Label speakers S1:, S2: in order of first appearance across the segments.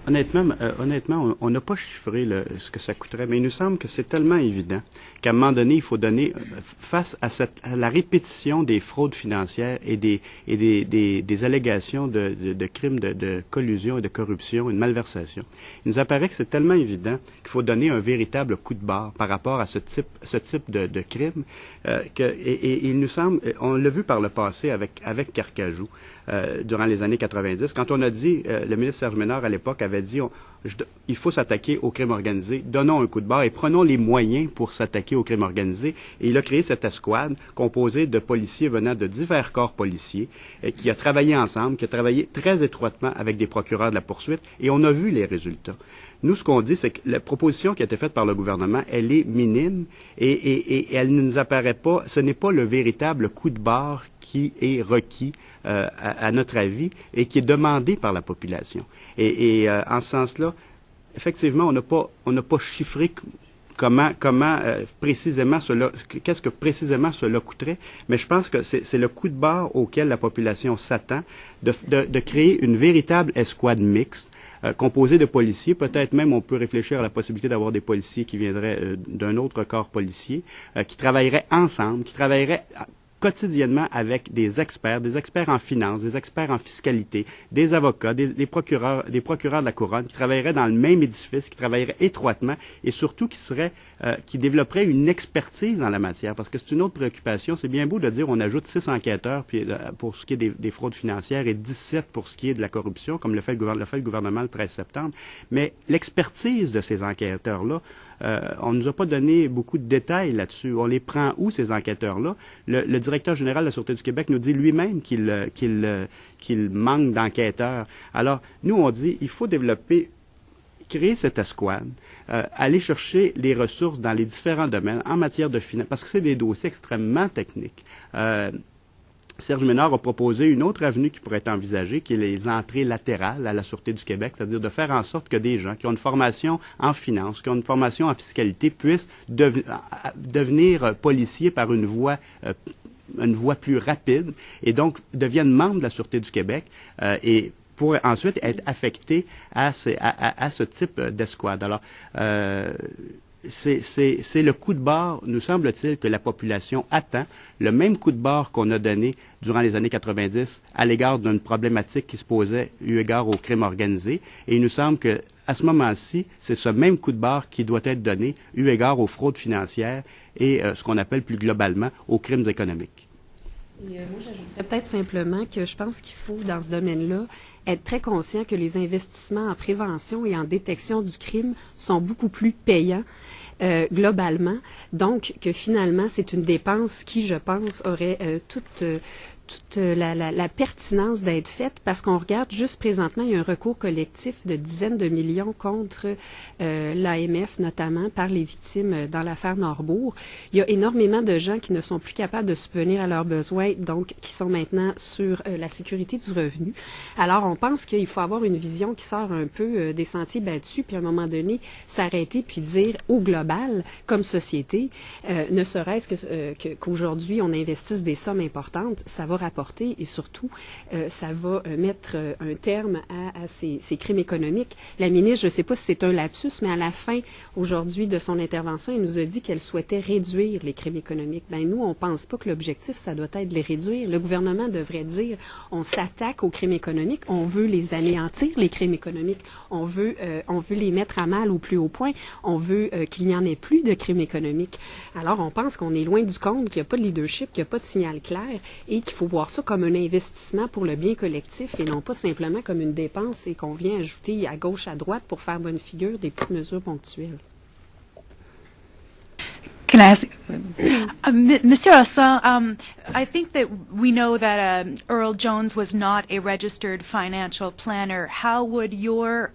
S1: Honnêtement, on n'a pas chiffré ce que ça coûterait, mais il nous semble que c'est tellement évident qu'à un moment donné, il faut donner, face à la répétition des fraudes financières et des allégations de crimes de collusion et de corruption et de malversation, il nous apparaît que c'est tellement évident qu'il faut donner un véritable coup de barre par rapport à ce type de crime, et il nous semble, on l'a vu par le passé avec Carcajou, durant les années 90, quand on a dit, le ministre Serge Ménard à l'époque avait dit, il faut s'attaquer au crime organisé, donnons un coup de barre et prenons les moyens pour s'attaquer au crime organisé. Et il a créé cette escouade composée de policiers venant de divers corps policiers, qui a travaillé ensemble, qui a travaillé très étroitement avec des procureurs de la poursuite, et on a vu les résultats. Nous, ce qu'on dit, c'est que la proposition qui a été faite par le gouvernement, elle est minime et elle ne nous apparaît pas, ce n'est pas le véritable coup de barre qui est requis, à notre avis, et qui est demandé par la population. En ce sens-là, effectivement, on n'a pas chiffré comment précisément qu'est-ce que précisément cela coûterait, mais je pense que c'est le coup de barre auquel la population s'attend, de créer une véritable escouade mixte, composée de policiers. Peut-être même on peut réfléchir à la possibilité d'avoir des policiers qui viendraient d'un autre corps policier, qui travailleraient ensemble, qui travailleraient quotidiennement avec des experts en finance, des experts en fiscalité, des avocats, des procureurs de la couronne, qui travailleraient dans le même édifice, qui travailleraient étroitement et surtout qui développeraient une expertise dans la matière. Parce que c'est une autre préoccupation. C'est bien beau de dire on ajoute 6 enquêteurs pour ce qui est des fraudes financières et 17 pour ce qui est de la corruption, comme le fait le gouvernement le 13 septembre. Mais l'expertise de ces enquêteurs-là, on ne nous a pas donné beaucoup de détails là-dessus. On les prend où, ces enquêteurs-là? Le directeur général de la Sûreté du Québec nous dit lui-même qu'il manque d'enquêteurs. Alors, nous, on dit il faut créer cette escouade, aller chercher les ressources dans les différents domaines en matière de finance, parce que c'est des dossiers extrêmement techniques. Serge Ménard a proposé une autre avenue qui pourrait être envisagée, qui est les entrées latérales à la Sûreté du Québec, c'est-à-dire de faire en sorte que des gens qui ont une formation en finance, qui ont une formation en fiscalité, puissent devenir policiers par une voie plus rapide et donc deviennent membres de la Sûreté du Québec et pour ensuite être affectés à ce type d'escouade. Alors, c'est le coup de barre, nous semble-t-il, que la population attend, le même coup de barre qu'on a donné durant les années 90 à l'égard d'une problématique qui se posait eu égard au crime organisé. Et il nous semble que à ce moment-ci, c'est ce même coup de barre qui doit être donné eu égard aux fraudes financières et ce qu'on appelle plus globalement aux crimes économiques.
S2: Et moi, j'ajouterais peut-être simplement que je pense qu'il faut, dans ce domaine-là, être très conscient que les investissements en prévention et en détection du crime sont beaucoup plus payants globalement. Donc, que finalement, c'est une dépense qui, je pense, aurait toute la pertinence d'être faite parce qu'on regarde juste présentement, il y a un recours collectif de dizaines de millions contre l'AMF, notamment par les victimes dans l'affaire Norbourg. Il y a énormément de gens qui ne sont plus capables de subvenir à leurs besoins, donc qui sont maintenant sur la sécurité du revenu. Alors, on pense qu'il faut avoir une vision qui sort un peu des sentiers battus, puis à un moment donné, s'arrêter puis dire au global, comme société, ne serait-ce qu'aujourd'hui, on investisse des sommes importantes, ça va rapporter et surtout, ça va mettre un terme à ces crimes économiques. La ministre, je ne sais pas si c'est un lapsus, mais à la fin, aujourd'hui, de son intervention, elle nous a dit qu'elle souhaitait réduire les crimes économiques. Ben nous, on ne pense pas que l'objectif, ça doit être de les réduire. Le gouvernement devrait dire, on s'attaque aux crimes économiques, on veut les anéantir, les crimes économiques, on veut les mettre à mal au plus haut point, on veut qu'il n'y en ait plus de crimes économiques. Alors, on pense qu'on est loin du compte, qu'il n'y a pas de leadership, qu'il n'y a pas de signal clair et qu'il faut voir ça comme un investissement pour le bien collectif et non pas simplement comme une dépense et qu'on vient ajouter à gauche, à droite pour faire bonne figure des petites mesures ponctuelles.
S3: Can I ask, Monsieur Assange, I think that we know that Earl Jones was not a registered financial planner. How would your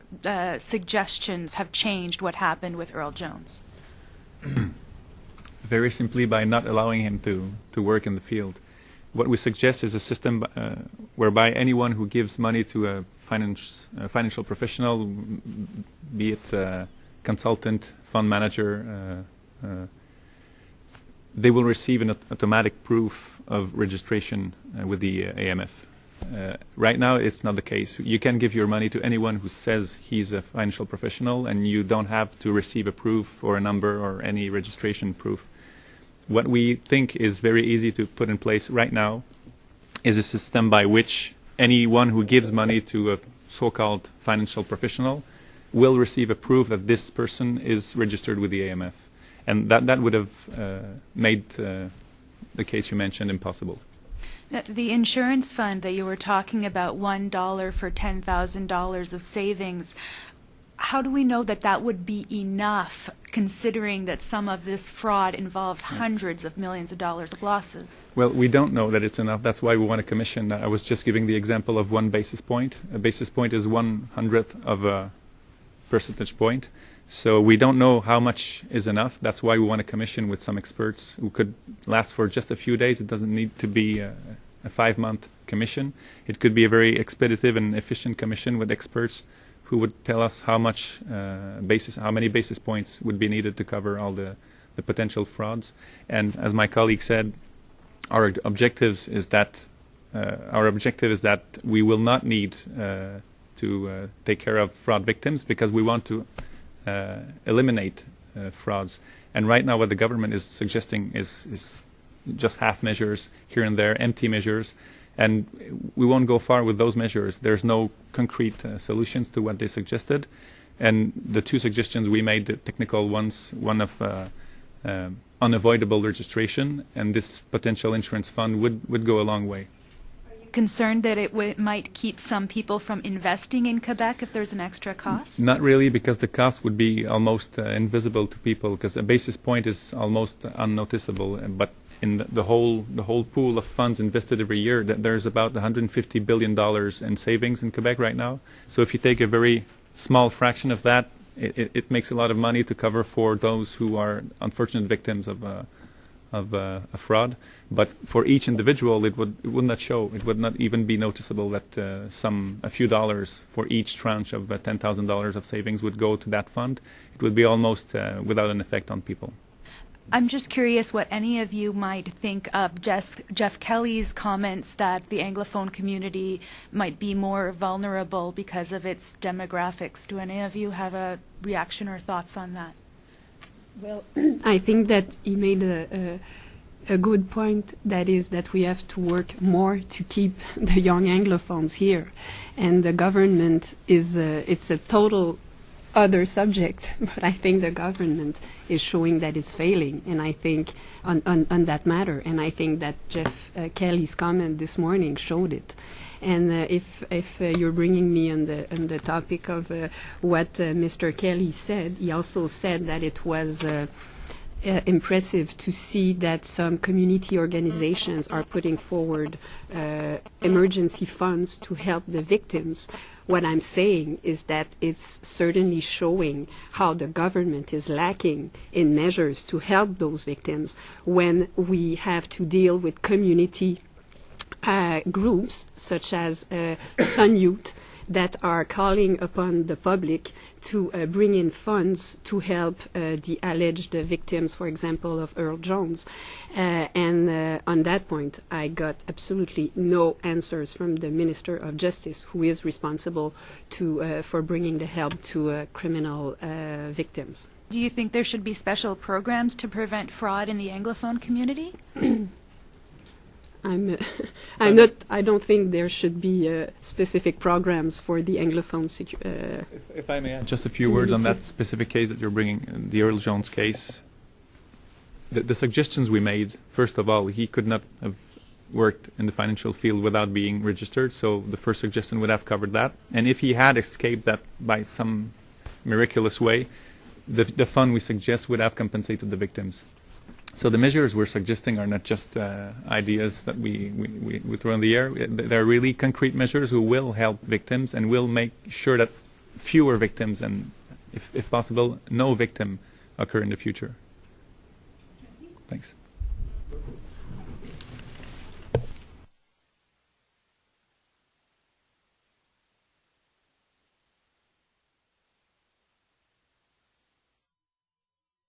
S3: suggestions have changed what happened with Earl Jones?
S4: Very simply by not allowing him to work in the field. What we suggest is a system whereby anyone who gives money to a financial professional, be it a consultant, fund manager, they will receive an automatic proof of registration with the AMF. Right now, it's not the case. You can give your money to anyone who says he's a financial professional, and you don't have to receive a proof or a number or any registration proof. What we think is very easy to put in place right now is a system by which anyone who gives money to a so-called financial professional will receive a proof that this person is registered with the AMF. And that would have made the case you mentioned impossible.
S3: The insurance fund that you were talking about, $1 for $10,000 of savings, how do we know that that would be enough, considering that some of this fraud involves hundreds of millions of dollars of losses?
S4: Well, we don't know that it's enough. That's why we want a commission. I was just giving the example of 1 basis point. A basis point is 1/100th of a percentage point. So we don't know how much is enough. That's why we want a commission with some experts who could last for just a few days. It doesn't need to be a 5-month commission. It could be a very expeditive and efficient commission with experts who would tell us how many basis points would be needed to cover all the potential frauds. And as my colleague said, our objective is that we will not need to take care of fraud victims, because we want to eliminate frauds. And right now what the government is suggesting is just half measures here and there, empty measures, and we won't go far with those measures. There's no concrete solutions to what they suggested. And the 2 suggestions we made, the technical ones, one of unavoidable registration, and this potential insurance fund would go a long way.
S3: Concerned that it might keep some people from investing in Quebec if there's an extra cost?
S4: Not really, because the cost would be almost invisible to people, because a basis point is almost unnoticeable. But in the whole pool of funds invested every year, there's about $150 billion in savings in Quebec right now. So if you take a very small fraction of that, it makes a lot of money to cover for those who are unfortunate victims of a fraud. But for each individual, it would not show. It would not even be noticeable that a few dollars for each tranche of $10,000 of savings would go to that fund. It would be almost without an effect on people.
S3: I'm just curious what any of you might think of Jeff Kelly's comments that the Anglophone community might be more vulnerable because of its demographics. Do any of you have a reaction or thoughts on that?
S2: Well, I think that he made a good point, that is that we have to work more to keep the young Anglophones here. And the government it's a total other subject, but I think the government is showing that it's failing, and I think on that matter, and I think that Jeff Kelly's comment this morning showed it. And if you're bringing me on the topic of what Mr. Kelly said, he also said that it was impressive to see that some community organizations are putting forward emergency funds to help the victims. What I'm saying is that it's certainly showing how the government is lacking in measures to help those victims when we have to deal with community groups such as Sun Youth that are calling upon the public to bring in funds to help the alleged victims, for example, of Earl Jones. And on that point, I got absolutely no answers from the Minister of Justice, who is responsible for bringing the help to criminal victims.
S3: Do you think there should be special programs to prevent fraud in the Anglophone community?
S2: I don't think there should be specific programs for the Anglophone.
S4: If I may add just a few words on that specific case that you're bringing, the Earl Jones case. The suggestions we made, first of all, he could not have worked in the financial field without being registered, so the first suggestion would have covered that. And if he had escaped that by some miraculous way, the fund we suggest would have compensated the victims. So the measures we're suggesting are not just ideas that we throw in the air. They're really concrete measures who will help victims and will make sure that fewer victims and, if possible, no victim occur in the future. Thanks.